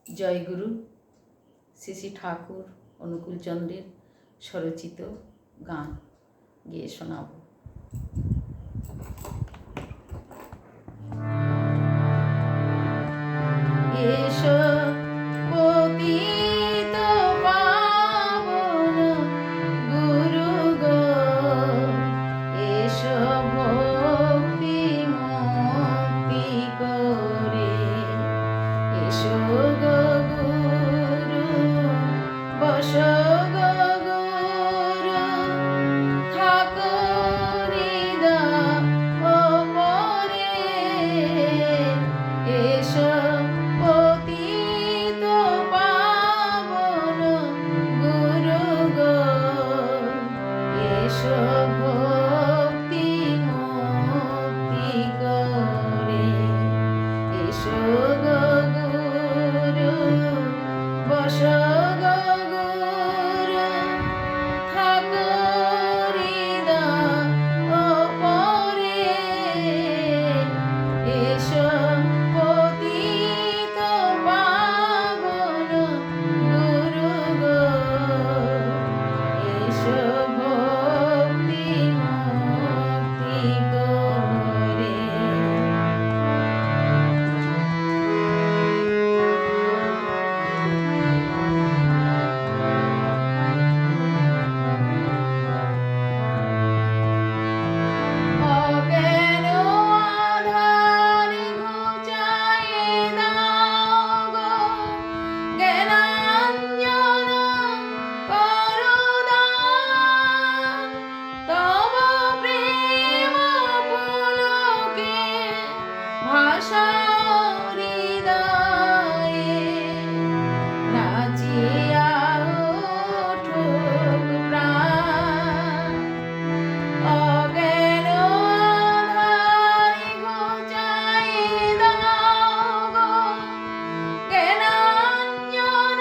জয়গুরু শ্রী শ্রী ঠাকুর অনুকূলচন্দ্রের স্বরচিত গান গেয়ে শোনাব। এসো পতিত পাবন গুরু গো, এসো ভক্তি মুক্তি করে, এসো গো গুরু বসো গো গুরু, থাকো হৃদয় পরে, এসো পতিত পাবন গুরু গো, এসো ভক্তি মুক্তি করে, এসো গো গুরু বসো গো গুরু, থাকো হৃদয় পরে, এসো পতিত পাবন গুরু গো, এসো ভক্তি মুক্তি করে। অজ্ঞান আধার ঘুচায়ে দাও গো, জ্ঞানাঞ্জন করো দান, তব প্রেম পুলকে ভাসাও হৃদয়ে, নাচিয়া উঠুক প্রাণ। অজ্ঞান আধার ঘুচায়ে দাও গো, জ্ঞানাঞ্জন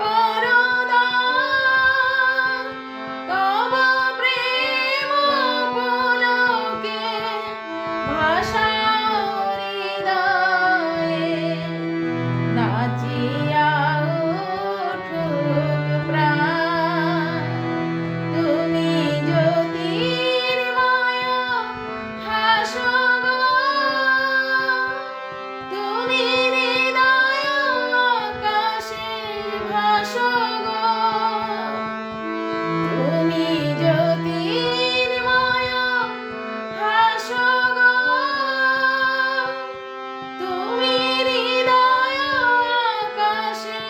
করো দান, তব প্রেম পুলকে ভাসাও হৃদয়ে, নাচিয়া উঠুক প্রাণ। তুমি জ্যোতির্ময় হাসো গো, তুমি হৃদয় আকাশে ভাসো গো, তুমি জ্যোতির্ময় হাসো গো, তুমি হৃদয় আকাশে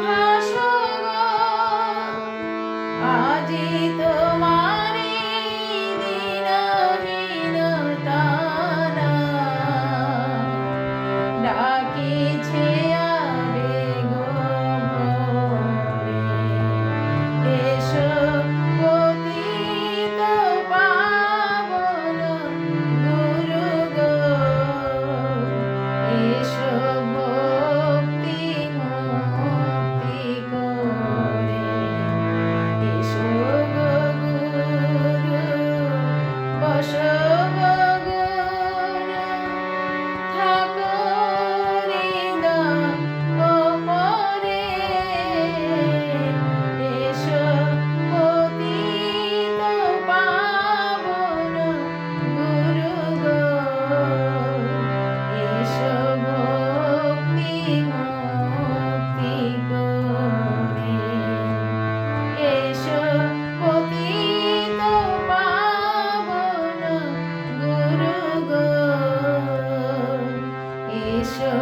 ভাসো গো। আজি তোমারি দিনহীন তানা ডাকিছে আবেগ ভরে, এসো পতিত পাবন গুরু গো, এসো ভক্তি মুক্তি করে, এসো গো গুরু বসো গো গুরু, থাকো হৃদয় পরে, এসো পতিত পাবন গুরু গো, এসো ভক্তি মুক্তি করে, এসো পতিত পাবন গুরু গো, এসো